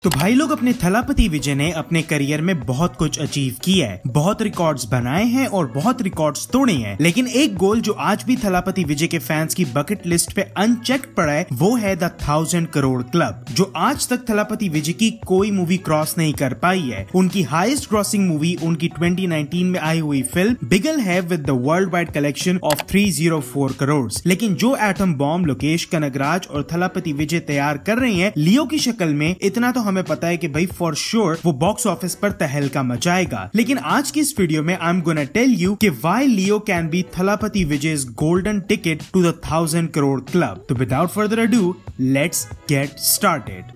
तो भाई लोग, अपने थलापति विजय ने अपने करियर में बहुत कुछ अचीव किया है, बहुत रिकॉर्ड्स बनाए हैं और बहुत रिकॉर्ड्स तोड़े हैं। लेकिन एक गोल जो आज भी थलापति विजय के फैंस की बकेट लिस्ट पे अनचेक्ड पड़ा है, वो है द 1000 करोड़ क्लब, जो आज तक थलापति विजय की कोई मूवी क्रॉस नहीं कर पाई है। उनकी हाईएस्ट ग्रॉसिंग मूवी उनकी 2019 में आई हुई फिल्म बिगल है with the world wide collection of 304 crore. लेकिन जो एटम बॉम्ब लोकेश कनगराज और थलापति विजय तैयार कर रहे हैं लियो की शक्ल में, इतना तो हमें पता है कि भाई फॉर श्योर वो बॉक्स ऑफिस पर तहलका मचाएगा। लेकिन आज की इस वीडियो में I am gonna tell you कि why Leo can be Thalapathy Vijay's golden ticket to the 1000 crore club. तो without further ado, let's get started.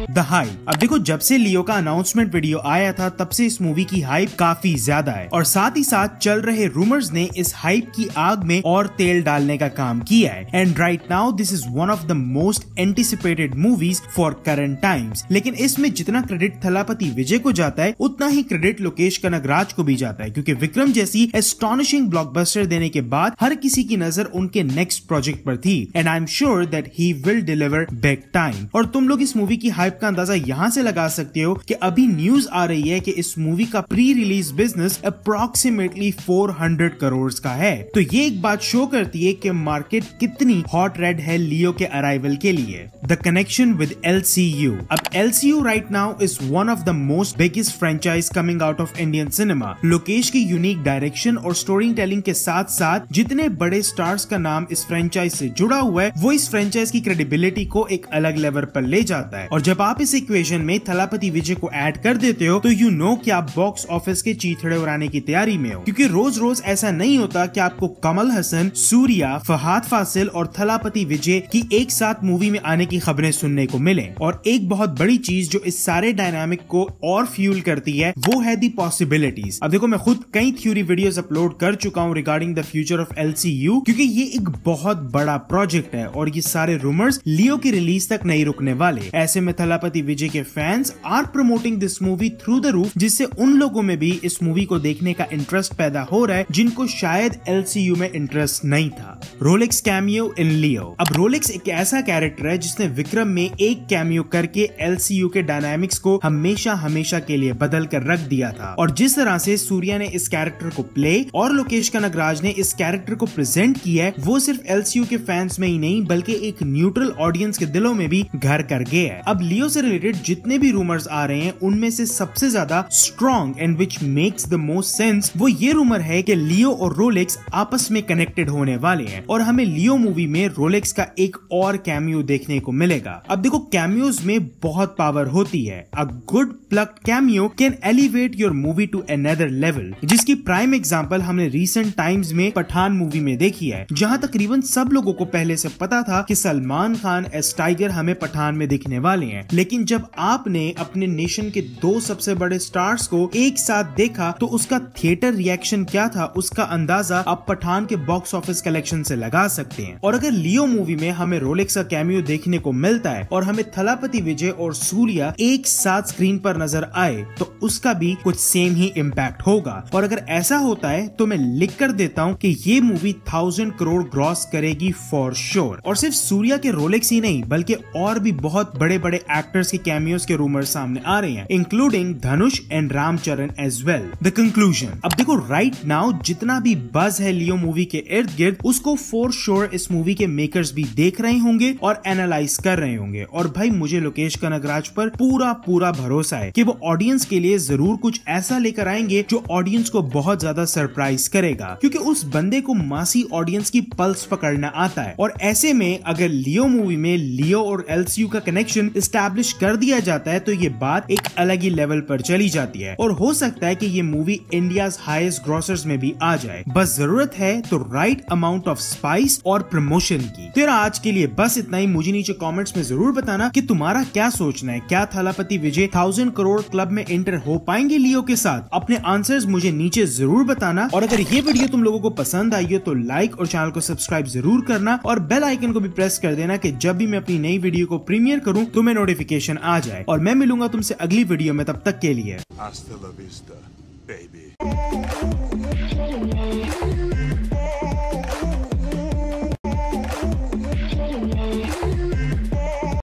The hype. अब देखो, जब से लियो का अनाउंसमेंट वीडियो आया था तब से इस मूवी की हाइप काफी ज्यादा है और साथ ही साथ चल रहे रूमर्स ने इस हाइप की आग में और तेल डालने का काम किया है। And right now this is one of the most anticipated movies for current times. लेकिन इसमें जितना क्रेडिट थलापति विजय को जाता है, उतना ही क्रेडिट लोकेश कनगराज को भी जाता है, क्योंकि विक्रम जैसी एस्टॉनिशिंग ब्लॉकबस्टर देने के बाद हर किसी की नजर उनके नेक्स्ट प्रोजेक्ट पर थी। And I am sure that he will deliver big time. और तुम लोग इस मूवी की हाइप का अंदाजा यहाँ से लगा सकते हो कि अभी न्यूज आ रही है कि इस मूवी का pre release business approximately 400 crore का है। तो ये एक बात शो करती है कि मार्केट कितनी हॉट रेड है लियो के अराइवल के लिए। The connection with LCU। अब LCU right now is one of the most biggest franchise coming out of Indian cinema. Lokesh की यूनिक डायरेक्शन और स्टोरी टेलिंग के साथ साथ जितने बड़े स्टार्स का नाम इस फ्रेंचाइज से जुड़ा हुआ है, वो इस फ्रेंचाइज की क्रेडिबिलिटी को एक अलग लेवल पर ले जाता है। और जब आप इस इक्वेशन में थलापति विजय को ऐड कर देते हो, तो यू नो कि आप बॉक्स ऑफिस के चीथड़े उड़ाने की तैयारी में हो। क्योंकि रोज रोज ऐसा नहीं होता कि आपको कमल हसन, सूर्या, फहाद फासिल और थलापति विजय की एक साथ मूवी में आने की खबरें सुनने को मिले। और एक बहुत बड़ी चीज जो इस सारे डायनामिक को और फ्यूल करती है, वो है दी पॉसिबिलिटीज। अब देखो, मैं खुद कई थ्योरी वीडियोस अपलोड कर चुका हूँ regarding the future of LCU, क्योंकि ये एक बहुत बड़ा प्रोजेक्ट है और ये सारे रूमर्स लियो की रिलीज तक नहीं रुकने वाले। ऐसे में थलापति विजय के fans are promoting this movie through the roof, जिससे उन लोगों में भी इस मूवी को देखने का इंटरेस्ट पैदा हो रहा है जिनको शायद LCU में इंटरेस्ट नहीं था। रोलेक्स कैमियो इन लियो। अब रोलेक्स एक ऐसा कैरेक्टर है जिसने विक्रम में एक कैमियो करके LCU के डायनामिक्स को हमेशा हमेशा के लिए बदल कर रख दिया था। और जिस तरह से सूर्या ने इस कैरेक्टर को प्ले और लोकेश कनगराज ने इस कैरेक्टर को प्रेजेंट किया है, वो सिर्फ LCU के फैंस में ही नहीं बल्कि एक न्यूट्रल ऑडियंस के दिलों में भी घर कर गया है। अब लियो से रिलेटेड जितने भी रूमर्स आ रहे हैं, उनमें से सबसे ज्यादा strong and which makes the most sense वो ये रूमर है कि लियो और रोलेक्स आपस में कनेक्टेड होने वाले हैं और हमें लियो मूवी में रोलेक्स का एक और कैमियो देखने को मिलेगा। अब देखो, कैमियोज में बहुत पावर होती है। A good plucked cameo can elevate your movie two another level, जिसकी प्राइम एग्जांपल हमने रीसेंट टाइम्स में पठान मूवी में देखी है, जहां तकरीबन सब लोगों को पहले से पता था कि सलमान खान एज टाइगर हमें पठान में दिखने वाले हैं। लेकिन जब आपने अपने नेशन के दो सबसे बड़े स्टार्स को एक साथ देखा तो उसका थिएटर रिएक्शन क्या था, उसका अंदाजा आप पठान के बॉक्स ऑफिस कलेक्शन से लगा सकते हैं। और अगर लियो मूवी में हमें रोलेक्स का कैमियो देखने को मिलता है और हमें थलापति विजय और सूर्या एक साथ स्क्रीन पर नजर आए, तो उसका भी कुछ सेम ही इम्पैक्ट होगा। और अगर ऐसा होता है तो मैं लिख कर देता हूँ कि ये मूवी 1000 करोड़ ग्रॉस करेगी फॉर श्योर। और सिर्फ सूर्या के रोलेक्स ही नहीं बल्कि और भी बहुत बड़े बड़े एक्टर्स के कैमियोज के रूमर सामने आ रहे हैं, including Dhanush and Ram Charan as well. The conclusion. अब देखो, राइट नाउ जितना भी बज है लियो मूवी के इर्द गिर्द, उसको फॉर श्योर इस मूवी के मेकर्स भी देख रहे होंगे और एनालाइज कर रहे होंगे। और भाई, मुझे लोकेश कनगराज पर पूरा भरोसा है कि वो ऑडियंस के लिए जरूर कुछ ऐसा लेकर आएंगे जो ऑडियंस को बहुत ज्यादा सरप्राइज करेगा, क्योंकि उस बंदे को मासी ऑडियंस की पल्स पकड़ना आता है। और ऐसे में अगर लियो मूवी में लियो और LCU का कनेक्शन एस्टैब्लिश कर दिया जाता है तो ये बात एक अलग ही लेवल पर चली जाती है और हो सकता है कि ये मूवी इंडियाज हाईएस्ट ग्रॉसर्स में भी आ जाए। बस जरूरत है तो राइट अमाउंट ऑफ स्पाइस और प्रमोशन की। तो आज के लिए बस इतना ही। मुझे नीचे कमेंट्स में जरूर बताना कि तुम्हारा क्या सोचना है, क्या थलापति विजय 1000 करोड़ क्लब में एंटर हो पाएंगे लियो के साथ? अपने आंसर्स मुझे नीचे जरूर बताना। और अगर ये वीडियो तुम लोगों को पसंद आई हो तो लाइक और चैनल को सब्सक्राइब जरूर करना और बेल आइकन को भी प्रेस कर देना कि जब भी मैं अपनी नई वीडियो को प्रीमियर करूं तुम्हें नोटिफिकेशन आ जाए। और मैं मिलूंगा तुमसे अगली वीडियो में, तब तक के लिए। Hasta la vista, baby.